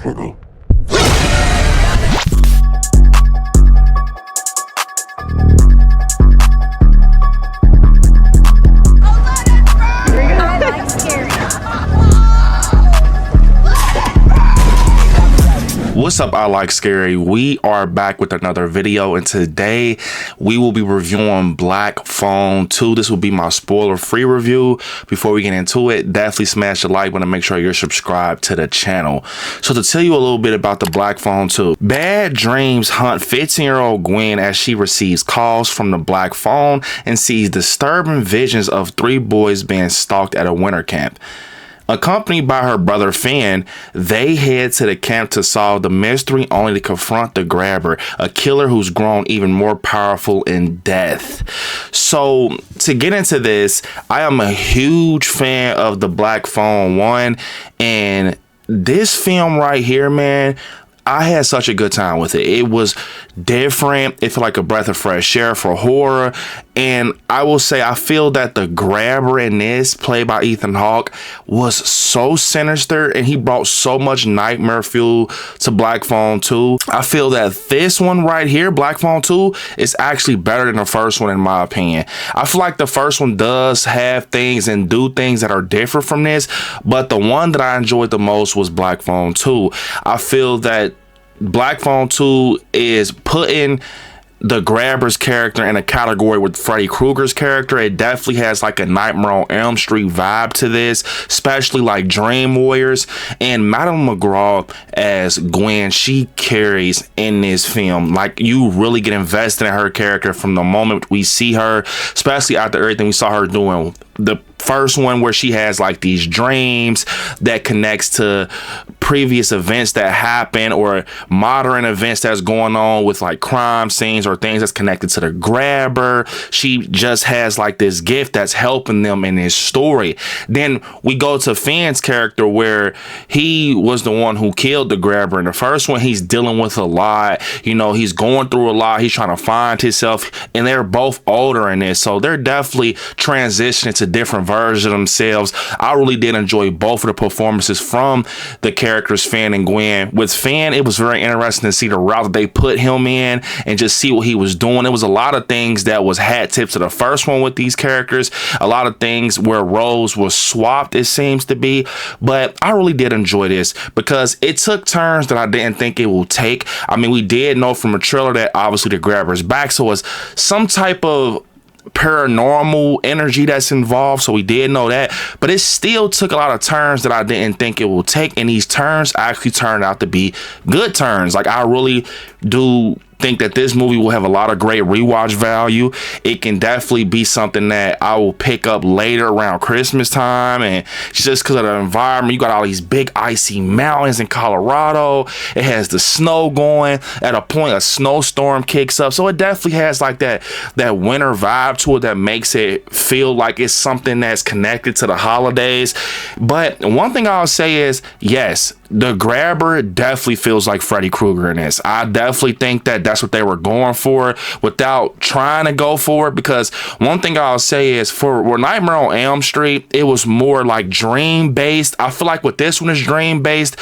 Finny. What's up, I Like Scary? We are back with another video, and today we will be reviewing Black Phone 2. This will be my spoiler-free review. Before we get into it, definitely smash the like button and make sure you're subscribed to the channel. So to tell you a little bit about the Black Phone 2, bad dreams hunt 15-year-old Gwen as she receives calls from the Black Phone and sees disturbing visions of 3 boys being stalked at a winter camp. Accompanied by her brother Finn, they head to the camp to solve the mystery, only to confront the grabber, a killer who's grown even more powerful in death. So to get into this, I am a huge fan of the Black Phone 1, and this film right here, man, I had such a good time with it. It was different. It felt like a breath of fresh air for horror. And I will say, I feel that the grabber in this, played by Ethan Hawke, was so sinister, and he brought so much nightmare fuel to Black Phone 2. I feel that this one right here, Black Phone 2, is actually better than the first one in my opinion. I feel like the first one does have things and do things that are different from this, but the one that I enjoyed the most was Black Phone 2. I feel that Black Phone 2 is putting the grabber's character in a category with Freddy Krueger's character. It definitely has like a Nightmare on Elm Street vibe to this, especially like Dream Warriors. And Madame McGraw as Gwen, she carries in this film. Like, you really get invested in her character from the moment we see her, especially after everything we saw her doing. The first one where she has like these dreams that connects to previous events that happen or modern events that's going on with like crime scenes or things that's connected to the grabber. She just has like this gift that's helping them in this story. Then we go to Finn's character, where he was the one who killed the grabber. In the first one, he's dealing with a lot, you know, he's going through a lot, he's trying to find himself, and they're both older in this, so they're definitely transitioning to different versions of themselves. I really did enjoy both of the performances from the characters Finn and Gwen. With Finn, it was very interesting to see the route that they put him in and just see what he was doing. It was a lot of things that was hat tips to the first one with these characters, a lot of things where roles was swapped, it seems to be, but I really did enjoy this because it took turns that I didn't think it will take. I mean, we did know from a trailer that obviously the grabber's back, so it's some type of paranormal energy that's involved, so we did know that, but it still took a lot of turns that I didn't think it will take, and these turns actually turned out to be good turns. Like, I really do think that this movie will have a lot of great rewatch value. It can definitely be something that I will pick up later around Christmas time, and just because of the environment, you got all these big icy mountains in Colorado. It has the snow going. At a point, a snowstorm kicks up, so it definitely has like that winter vibe to it that makes it feel like it's something that's connected to the holidays. But one thing I'll say is, yes, the grabber definitely feels like Freddy Krueger in this. I definitely think that that's what they were going for without trying to go for it, because one thing I'll say is, for Nightmare on Elm Street, it was more like dream based. I feel like with this one is dream based,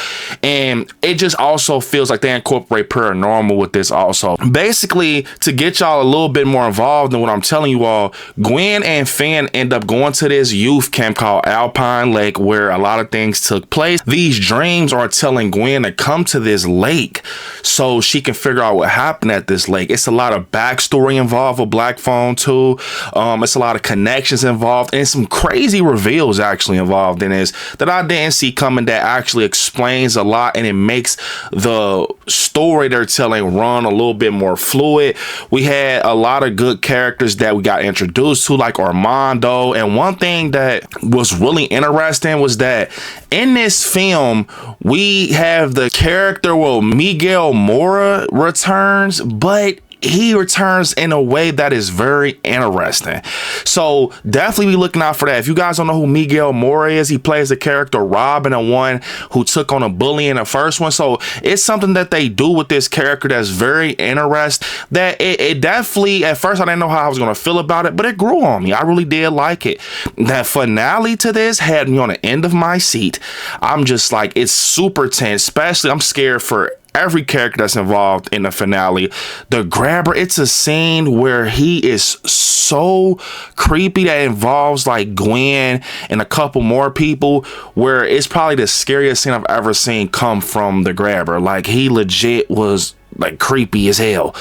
and it just also feels like they incorporate paranormal with this also. Basically, to get y'all a little bit more involved in what I'm telling you all, Gwen and Finn end up going to this youth camp called Alpine Lake, where a lot of things took place. These dreams are telling Gwen to come to this lake so she can figure out what happened at this lake. It's a lot of backstory involved with Black Phone 2. It's a lot of connections involved, and some crazy reveals actually involved in this that I didn't see coming, that actually explains a lot, and it makes the story they're telling run a little bit more fluid. We had a lot of good characters that we got introduced to, like Armando, and one thing that was really interesting was that in this film, we have the character, well, Miguel Mora returns, but he returns in a way that is very interesting. So definitely be looking out for that. If you guys don't know who Miguel Mora is, he plays the character Robin, the one who took on a bully in the first one. So it's something that they do with this character that's very interesting, that it definitely, at first I didn't know how I was going to feel about it, but it grew on me. I really did like it. That finale to this had me on the end of my seat. I'm just like, it's super tense, especially I'm scared for every character that's involved in the finale. The grabber, it's a scene where he is so creepy that involves like Gwen and a couple more people, where it's probably the scariest scene I've ever seen come from the grabber. Like, he legit was like creepy as hell,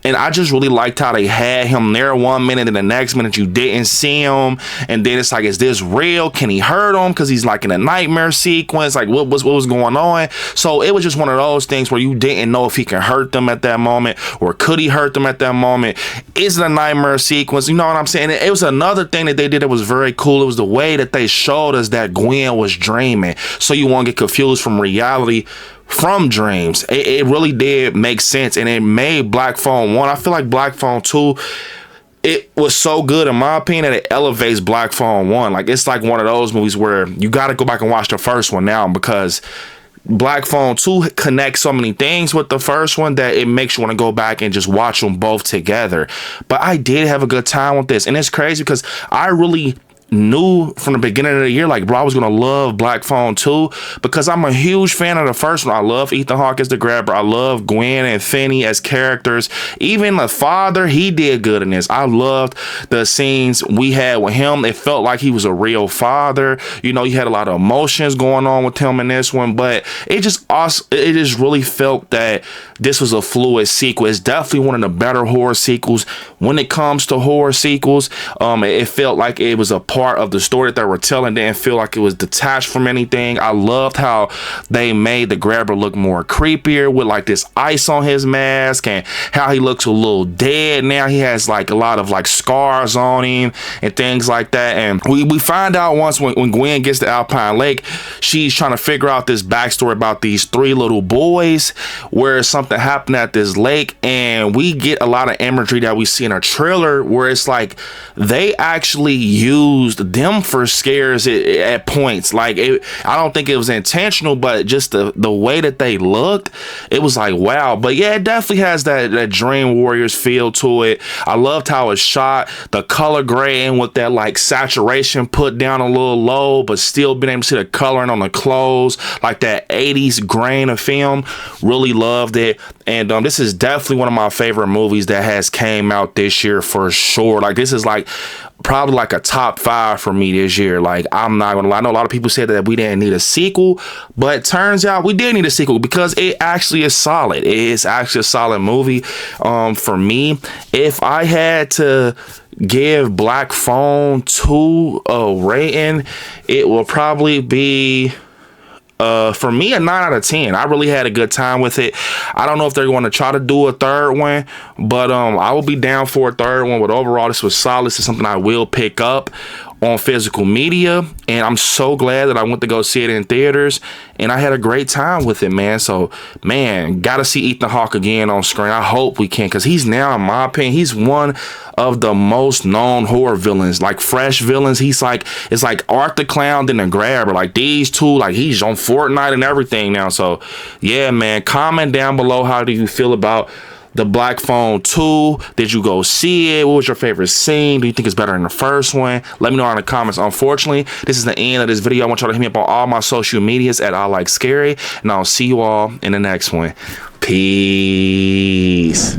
and I just really liked how they had him there one minute and the next minute you didn't see him, and then it's like, is this real? Can he hurt him? Because he's like in a nightmare sequence. Like, what was going on? So it was just one of those things where you didn't know if he can hurt them at that moment, or could he hurt them at that moment? Is it a nightmare sequence? You know what I'm saying? It was another thing that they did that was very cool. It was the way that they showed us that Gwen was dreaming, so you won't get confused from reality from dreams. It really did make sense, and it made Black Phone 1. I feel like Black Phone 2, it was so good in my opinion that it elevates Black Phone 1. Like, it's like one of those movies where you got to go back and watch the first one now, because Black Phone 2 connects so many things with the first one that it makes you want to go back and just watch them both together. But I did have a good time with this, and it's crazy because I really knew from the beginning of the year, like, bro, I was gonna love Black Phone 2 because I'm a huge fan of the first one. I love Ethan Hawke as the grabber. I love Gwen and Finney as characters. Even the father, he did good in this. I loved the scenes we had with him. It felt like he was a real father. You know, you had a lot of emotions going on with him in this one, but it just really felt that this was a fluid sequel. It's definitely one of the better horror sequels when it comes to horror sequels. It felt like it was a part of the story that they were telling. Didn't feel like it was detached from anything. I loved how they made the grabber look more creepier with like this ice on his mask, and how he looks a little dead now. He has like a lot of like scars on him and things like that. And we find out once when Gwen gets to Alpine Lake, she's trying to figure out this backstory about these 3 little boys, where something happened at this lake, and we get a lot of imagery that we see in a trailer where it's like they actually used them for scares at points. Like, I don't think it was intentional, but just the way that they looked, it was like, wow. But yeah, it definitely has that Dream Warriors feel to it. I loved how it's shot, the color grading with that like saturation put down a little low, but still being able to see the coloring on the clothes, like that 80s grain of film. Really loved it. And this is definitely one of my favorite movies that has came out this year for sure. Like, this is like probably like a top 5 for me this year. Like, I'm not gonna lie, I know a lot of people said that we didn't need a sequel, but it turns out we did need a sequel because it actually is solid. It is actually a solid movie. For me, if I had to give Black Phone 2 a rating, it will probably be for me a 9 out of 10. I really had a good time with it. I don't know if they're going to try to do a third one, but I will be down for a third one. But overall, this was solid. This is something I will pick up on physical media, and I'm so glad that I went to go see it in theaters, and I had a great time with it, man. So, man, gotta see Ethan Hawke again on screen. I hope we can, because he's now, in my opinion, he's one of the most known horror villains, like fresh villains. He's like, it's like Art the Clown then the Grabber. Like, these two, like, he's on Fortnite and everything now. So yeah, man, comment down below, how do you feel about the Black Phone 2? Did you go see it? What was your favorite scene? Do you think it's better than the first one? Let me know in the comments. Unfortunately, this is the end of this video. I want y'all to hit me up on all my social medias at ILIKESCARY, and I'll see you all in the next one. Peace.